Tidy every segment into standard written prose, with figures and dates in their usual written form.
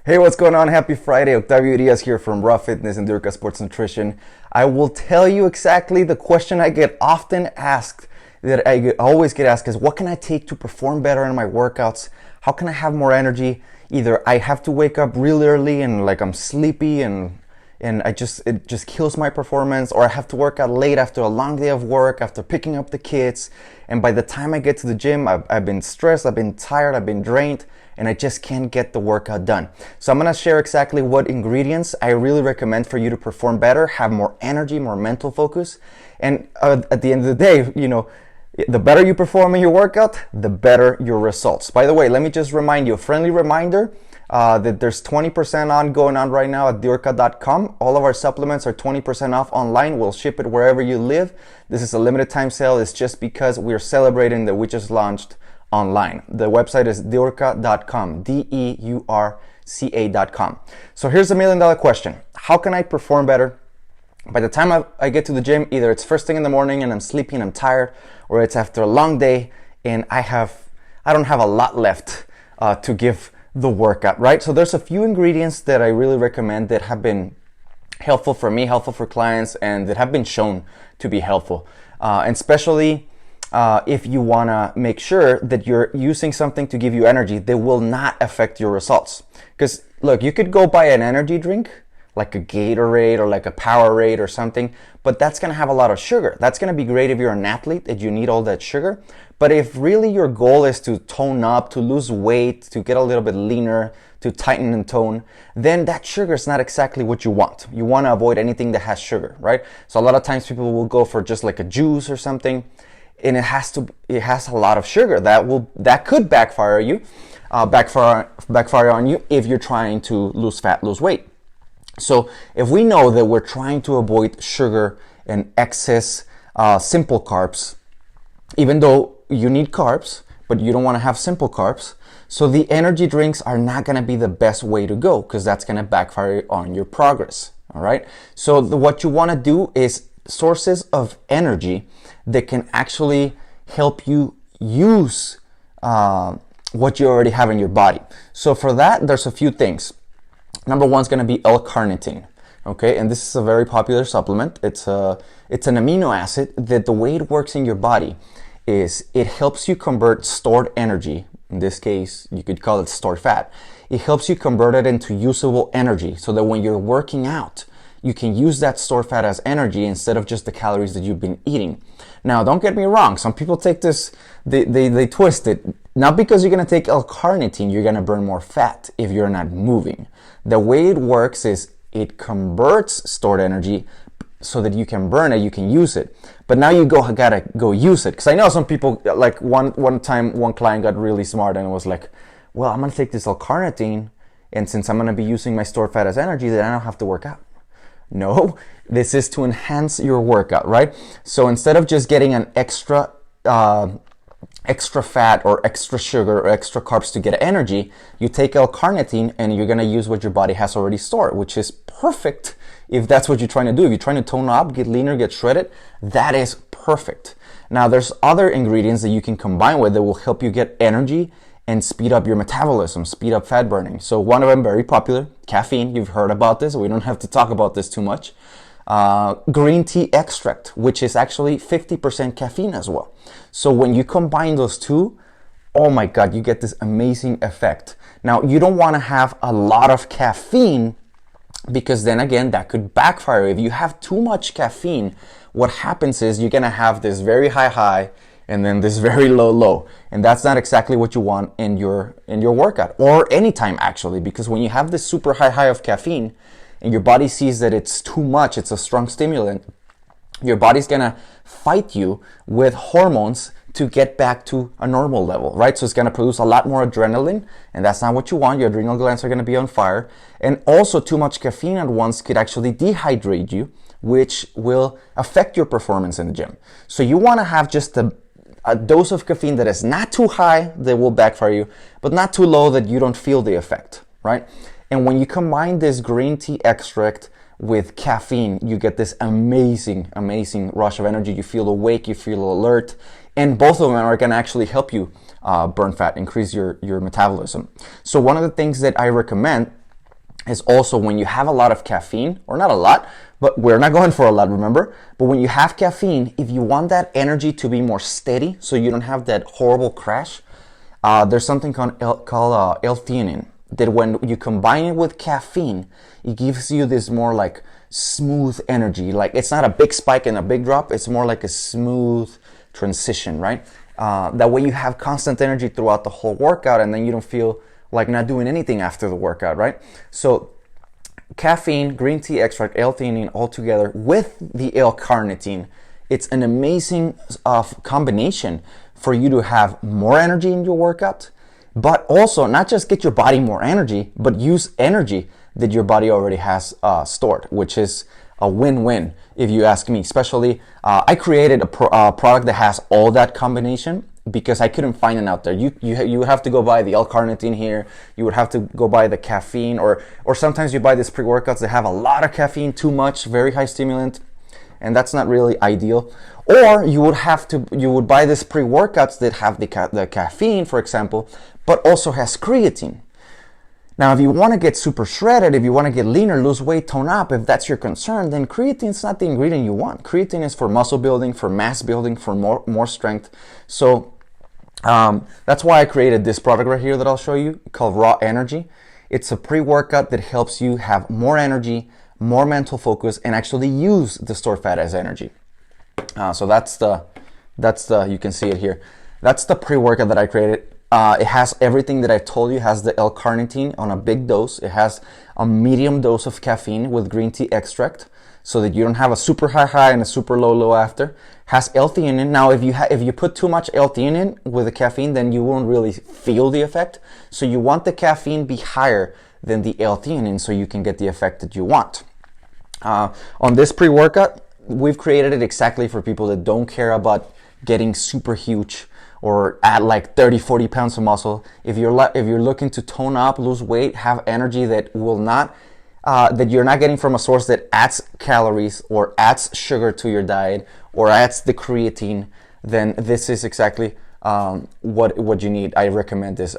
Hey, what's going on? Happy Friday. Octavio Urias here from Raw Fitness and Urias Sports Nutrition. I will tell you exactly the question I get often asked, that I always get asked, is what can I take to perform better in my workouts? How can I have more energy? Either I have to wake up really early and like I'm sleepy and it just kills my performance, or I have to work out late after a long day of work, after picking up the kids, and by the time I get to the gym, I've been stressed, I've been tired, I've been drained, and I just can't get the workout done. So I'm gonna share exactly what ingredients I really recommend for you to perform better, have more energy, more mental focus, and at the end of the day, the better you perform in your workout, the better your results. By the way, let me just remind you, a friendly reminder, that there's 20% on going on right now at diorca.com. All of our supplements are 20% off online. We'll ship it wherever you live. This is a limited time sale. It's just because we're celebrating that we just launched online. The website is diorca.com, DEURCA.com. So here's the $1 million question. How can I perform better? By the time I get to the gym, either it's first thing in the morning and I'm sleepy and I'm tired, or it's after a long day and I don't have a lot left to give the workout, right? So there's a few ingredients that I really recommend that have been helpful for me, helpful for clients, and that have been shown to be helpful. And especially if you wanna make sure that you're using something to give you energy that will not affect your results. Because look, you could go buy an energy drink, like a Gatorade or like a Powerade or something, but that's gonna have a lot of sugar. That's gonna be great if you're an athlete and you need all that sugar. But if really your goal is to tone up, to lose weight, to get a little bit leaner, to tighten and tone, then that sugar is not exactly what you want. You wanna avoid anything that has sugar, right? So a lot of times people will go for just like a juice or something, and it has a lot of sugar. That could backfire on you if you're trying to lose fat, lose weight. So if we know that we're trying to avoid sugar and excess simple carbs, even though you need carbs, but you don't want to have simple carbs, so the energy drinks are not going to be the best way to go, because that's going to backfire on your progress. All right. So what you want to do is sources of energy that can actually help you use what you already have in your body. So for that, there's a few things. Number one is going to be L-carnitine, okay? And this is a very popular supplement. It's an amino acid that the way it works in your body is it helps you convert stored energy. In this case, you could call it stored fat. It helps you convert it into usable energy so that when you're working out, you can use that stored fat as energy instead of just the calories that you've been eating. Now, don't get me wrong. Some people take this, they twist it. Not because you're going to take L-carnitine, you're going to burn more fat if you're not moving. The way it works is it converts stored energy so that you can burn it, you can use it. But now you gotta go use it. Because I know some people, like one time, one client got really smart and was like, well, I'm going to take this L-carnitine, and since I'm going to be using my stored fat as energy, then I don't have to work out. No, this is to enhance your workout, right? So instead of just getting an extra fat or extra sugar or extra carbs to get energy, you take L-carnitine and you're going to use what your body has already stored, which is perfect if that's what you're trying to do. If you're trying to tone up, get leaner, get shredded, that is perfect. Now, there's other ingredients that you can combine with that will help you get energy and speed up your metabolism, speed up fat burning. So one of them, very popular, caffeine. You've heard about this. We don't have to talk about this too much. Green tea extract, which is actually 50% caffeine as well. So when you combine those two, oh my God, you get this amazing effect. Now, you don't want to have a lot of caffeine, because then again, that could backfire. If you have too much caffeine, what happens is you're going to have this very high and then this very low. And that's not exactly what you want in your workout, or anytime actually, because when you have this super high of caffeine and your body sees that it's too much, it's a strong stimulant, your body's gonna fight you with hormones to get back to a normal level, right? So it's gonna produce a lot more adrenaline, and that's not what you want. Your adrenal glands are gonna be on fire. And also too much caffeine at once could actually dehydrate you, which will affect your performance in the gym. So you wanna have just a dose of caffeine that is not too high, that will backfire you, but not too low that you don't feel the effect, right? And when you combine this green tea extract with caffeine, you get this amazing rush of energy. You feel awake, you feel alert, and both of them are going to actually help you burn fat, increase your metabolism. So one of the things that I recommend is also when you have a lot of caffeine, or not a lot, but we're not going for a lot, remember? But when you have caffeine, if you want that energy to be more steady so you don't have that horrible crash, there's something called L-theanine, that when you combine it with caffeine, it gives you this more like smooth energy. Like it's not a big spike and a big drop, it's more like a smooth transition, right? That way you have constant energy throughout the whole workout, and then you don't feel like not doing anything after the workout, right? So caffeine, green tea extract, L-theanine all together with the L-carnitine, it's an amazing combination for you to have more energy in your workout, but also not just get your body more energy, but use energy that your body already has stored, which is a win-win if you ask me. Especially, I created a product that has all that combination because I couldn't find it out there. You would have to go buy the L-carnitine here, you would have to go buy the caffeine, or sometimes you buy these pre-workouts that have a lot of caffeine, too much, very high stimulant, and that's not really ideal. Or you would buy these pre-workouts that have the caffeine, for example, but also has creatine. Now, if you want to get super shredded, if you want to get leaner, lose weight, tone up, if that's your concern, then creatine is not the ingredient you want. Creatine is for muscle building, for mass building, for more strength. So that's why I created this product right here that I'll show you called Raw Energy. It's a pre-workout that helps you have more energy, more mental focus, and actually use the stored fat as energy. So that's the, you can see it here. That's the pre-workout that I created. It has everything that I told you. It has the L-carnitine on a big dose. It has a medium dose of caffeine with green tea extract, so that you don't have a super high and a super low after. Has L-theanine. Now, if you put too much L-theanine with the caffeine, then you won't really feel the effect. So you want the caffeine be higher than the L-theanine so you can get the effect that you want. On this pre-workout, we've created it exactly for people that don't care about getting super huge or add like 30-40 pounds of muscle. If you're looking to tone up, lose weight, have energy that will not that you're not getting from a source that adds calories or adds sugar to your diet or adds the creatine, then this is exactly what you need. I recommend this.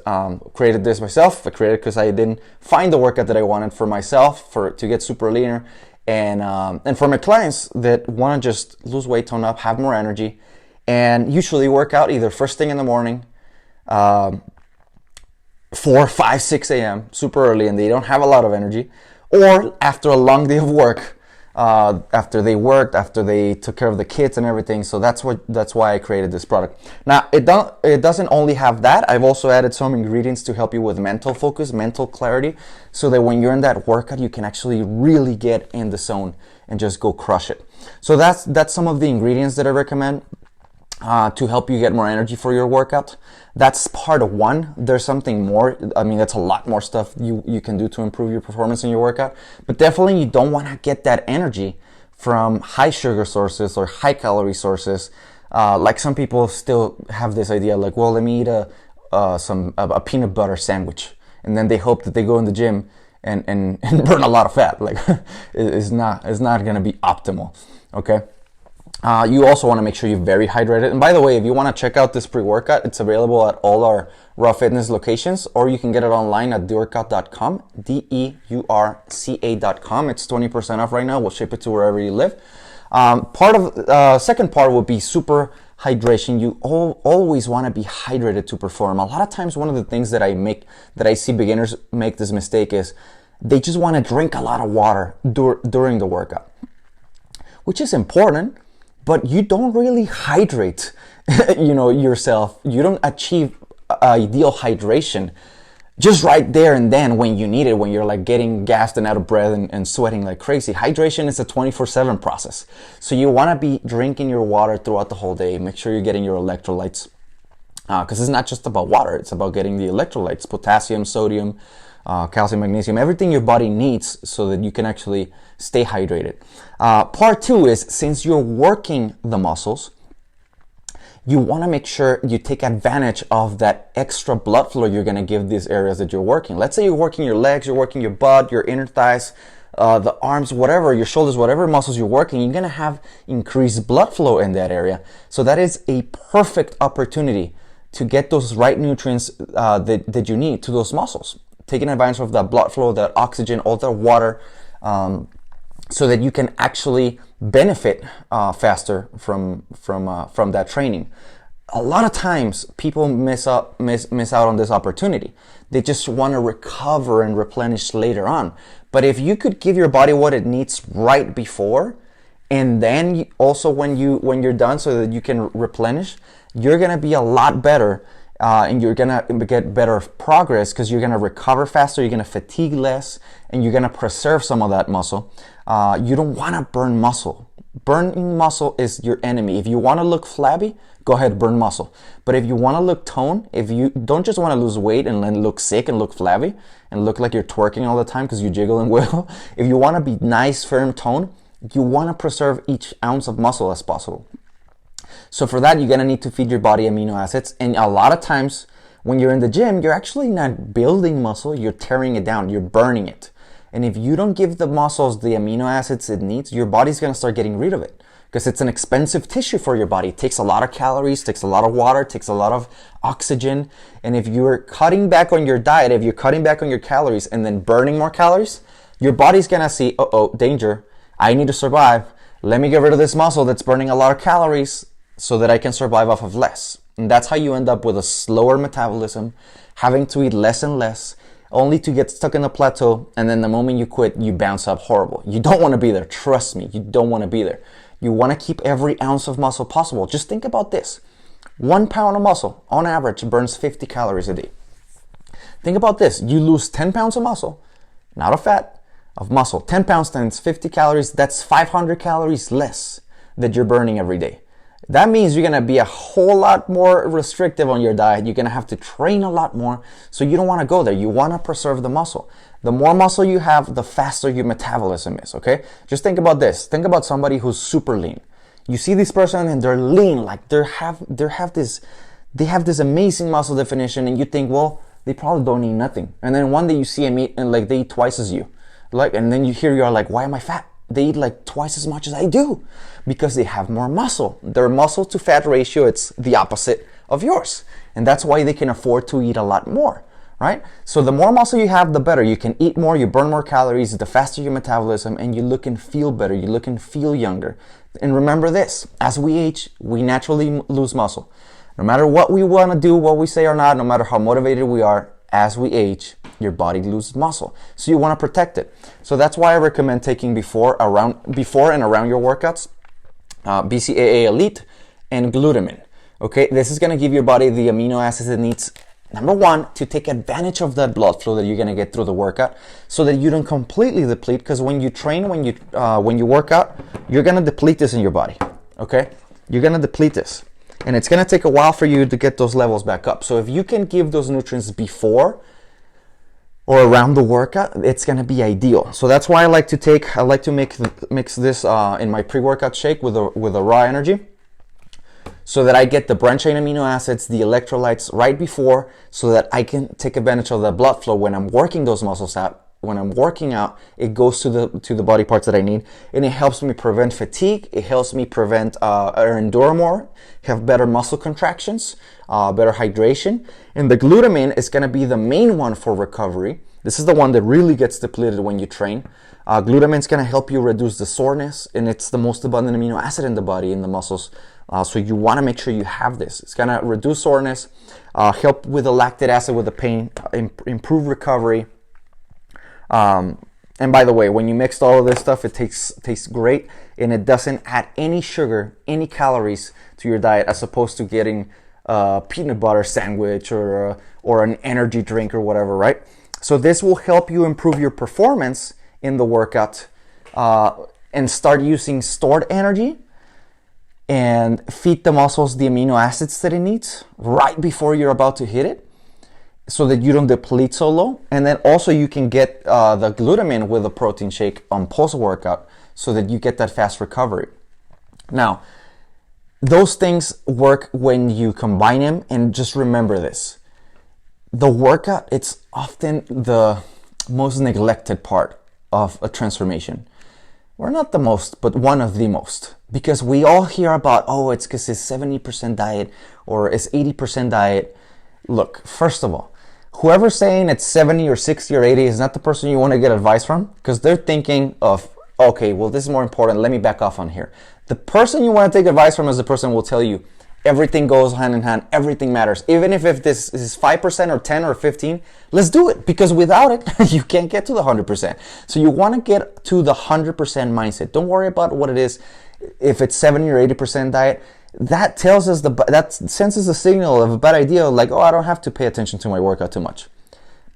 Created this myself. I created it because I didn't find the workout that I wanted for myself to get super leaner, and for my clients that want to just lose weight, tone up, have more energy, and usually work out either first thing in the morning, 4, 5, 6 a.m. super early, and they don't have a lot of energy, or after a long day of work, after they worked, after they took care of the kids and everything. So that's why I created this product. Now it doesn't only have that. I've also added some ingredients to help you with mental focus, mental clarity, so that when you're in that workout, you can actually really get in the zone and just go crush it. So that's some of the ingredients that I recommend to help you get more energy for your workout. That's part of one. There's something more. I mean, that's a lot more stuff you can do to improve your performance in your workout. But definitely you don't want to get that energy from high sugar sources or high calorie sources. Like some people still have this idea like, well, let me eat a peanut butter sandwich. And then they hope that they go in the gym and burn a lot of fat. Like it's not going to be optimal. Okay. You also want to make sure you're very hydrated. And by the way, if you want to check out this pre-workout, it's available at all our Raw Fitness locations, or you can get it online at deurca.com, DEURCA.com. It's 20% off right now. We'll ship it to wherever you live. Second part would be super hydration. You always want to be hydrated to perform. A lot of times, one of the things that I see beginners make this mistake is they just want to drink a lot of water during the workout, which is important. But you don't really hydrate, yourself. You don't achieve ideal hydration just right there and then when you need it, when you're like getting gassed and out of breath and sweating like crazy. Hydration is a 24/7 process. So you want to be drinking your water throughout the whole day. Make sure you're getting your electrolytes, because it's not just about water. It's about getting the electrolytes, potassium, sodium, calcium, magnesium, everything your body needs so that you can actually stay hydrated. Part 2 is, since you're working the muscles, you want to make sure you take advantage of that extra blood flow you're going to give these areas that you're working. Let's say you're working your legs, you're working your butt, your inner thighs, the arms, whatever, your shoulders, whatever muscles you're working, you're going to have increased blood flow in that area. So that is a perfect opportunity to get those right nutrients that you need to those muscles, taking advantage of that blood flow, that oxygen, all the water, so that you can actually benefit faster from that training. A lot of times people miss out on this opportunity. They just want to recover and replenish later on. But if you could give your body what it needs right before, and then also when you're done, so that you can replenish, you're gonna be a lot better, and you're gonna get better progress, because you're gonna recover faster, you're gonna fatigue less, and you're gonna preserve some of that muscle. You don't want to burn muscle. Burning muscle is your enemy. If you want to look flabby, go ahead, burn muscle. But if you want to look toned, if you don't just want to lose weight and then look sick and look flabby and look like you're twerking all the time because you jiggle and wiggle, if you want to be nice, firm tone, you want to preserve each ounce of muscle as possible. So for that, you're going to need to feed your body amino acids. And a lot of times when you're in the gym, you're actually not building muscle, you're tearing it down, you're burning it. And if you don't give the muscles the amino acids it needs, your body's going to start getting rid of it, because it's an expensive tissue for your body. It takes a lot of calories, takes a lot of water, takes a lot of oxygen. And if you're cutting back on your diet, if you're cutting back on your calories and then burning more calories, your body's going to see, uh-oh, danger. I need to survive. Let me get rid of this muscle that's burning a lot of calories so that I can survive off of less. And that's how you end up with a slower metabolism, having to eat less and less, only to get stuck in a plateau, and then the moment you quit, you bounce up horrible. You don't want to be there. Trust me, you don't want to be there. You want to keep every ounce of muscle possible. Just think about this. 1 pound of muscle, on average, burns 50 calories a day. Think about this. You lose 10 pounds of muscle, not of fat, of muscle. 10 pounds times 50 calories, that's 500 calories less that you're burning every day. That means you're going to be a whole lot more restrictive on your diet. You're going to have to train a lot more. So you don't want to go there. You want to preserve the muscle. The more muscle you have, the faster your metabolism is, okay? Just think about this. Think about somebody who's super lean. You see this person and they're lean, like they have this amazing muscle definition, and you think, well, they probably don't eat nothing. And then one day you see them eat and like they eat twice as you. And then you're like, why am I fat? They eat like twice as much as I do, because they have more muscle. Their muscle to fat ratio, it's the opposite of yours. And that's why they can afford to eat a lot more, right? So the more muscle you have, the better. You can eat more, you burn more calories, the faster your metabolism, and you look and feel better. You look and feel younger. And remember this, as we age, we naturally lose muscle. No matter what we want to do, what we say or not, no matter how motivated we are, as we age, your body loses muscle. So you want to protect it. So that's why I recommend taking before and around your workouts, BCAA Elite and glutamine. Okay, this is going to give your body the amino acids it needs. Number one, to take advantage of that blood flow that you're going to get through the workout, so that you don't completely deplete. Because when you train, when you work out, you're going to deplete this in your body. Okay, you're going to deplete this. And it's going to take a while for you to get those levels back up. So if you can give those nutrients before or around the workout, it's going to be ideal. So that's why I like to mix this in my pre-workout shake with a raw energy, so that I get the branched chain amino acids, the electrolytes right before, so that I can take advantage of the blood flow when I'm working those muscles out. When I'm working out, it goes to the body parts that I need, and it helps me prevent fatigue. It helps me prevent or endure more, have better muscle contractions, better hydration. And the glutamine is going to be the main one for recovery. This is the one that really gets depleted when you train. Glutamine is going to help you reduce the soreness, and it's the most abundant amino acid in the body, in the muscles. So you want to make sure you have this. It's going to reduce soreness, help with the lactic acid with the pain, improve recovery. And by the way, when you mix all of this stuff, it tastes great, and it doesn't add any sugar, any calories to your diet, as opposed to getting a peanut butter sandwich or an energy drink or whatever, right? So this will help you improve your performance in the workout, and start using stored energy and feed the muscles the amino acids that it needs right before you're about to hit it, so that you don't deplete so low. And then also you can get the glutamine with a protein shake on post-workout, so that you get that fast recovery. Now, those things work when you combine them, and just remember this. The workout, it's often the most neglected part of a transformation. Or not the most, but one of the most. Because we all hear about, oh, it's because it's 70% diet or it's 80% diet. Look, first of all, Whoever's saying it's 70 or 60 or 80 is not the person you want to get advice from, because they're thinking of, okay, well, this is more important. Let me back off on here. The person you want to take advice from is the person who will tell you everything goes hand in hand. Everything matters. Even if this is 5% or 10 or 15, let's do it, because without it, you can't get to the 100%. So you want to get to the 100% mindset. Don't worry about what it is. If it's 70 or 80% diet, that tells us that sends us a signal of a bad idea, like, oh, I don't have to pay attention to my workout too much.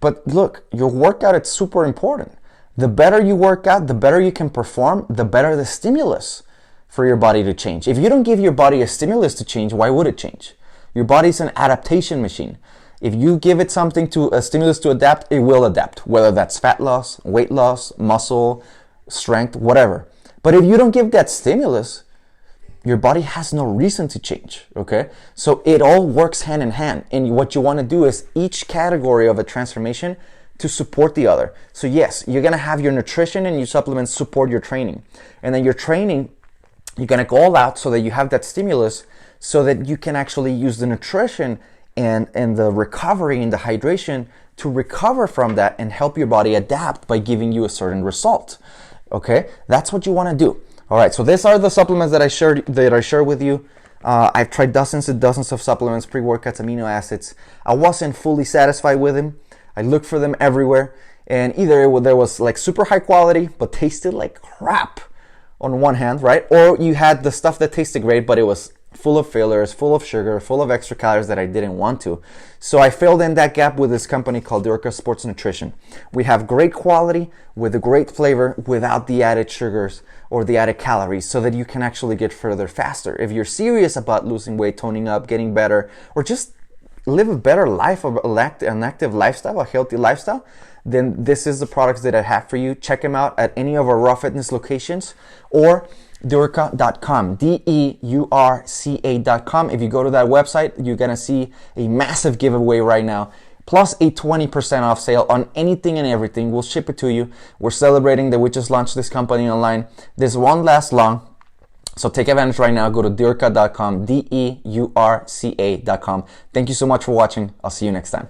But look, your workout, it's super important. The better you work out, the better you can perform, the better the stimulus for your body to change. If you don't give your body a stimulus to change, why would it change? Your body's an adaptation machine. If you give it something a stimulus to adapt, it will adapt, whether that's fat loss, weight loss, muscle, strength, whatever. But if you don't give that stimulus, your body has no reason to change, okay? So it all works hand in hand. And what you want to do is each category of a transformation to support the other. So yes, you're going to have your nutrition and your supplements support your training. And then your training, you're going to go all out so that you have that stimulus so that you can actually use the nutrition and the recovery and the hydration to recover from that and help your body adapt by giving you a certain result, okay? That's what you want to do. All right, so these are the supplements that I shared with you. I've tried dozens and dozens of supplements, pre-workouts, amino acids. I wasn't fully satisfied with them. I looked for them everywhere, and either there was like super high quality but tasted like crap on one hand, right? Or you had the stuff that tasted great, but it was full of fillers, full of sugar, full of extra calories that I didn't want to. So I filled in that gap with this company called Urias Sports Nutrition. We have great quality with a great flavor without the added sugars or the added calories, so that you can actually get further faster. If you're serious about losing weight, toning up, getting better, or just live a better life, an active lifestyle, a healthy lifestyle, then this is the products that I have for you. Check them out at any of our Raw Fitness locations or Deurca.com, Deurca.com. If you go to that website, you're going to see a massive giveaway right now, plus a 20% off sale on anything and everything. We'll ship it to you. We're celebrating that we just launched this company online. This won't last long, so take advantage right now. Go to Deurca.com, Deurca.com. Thank you so much for watching. I'll see you next time.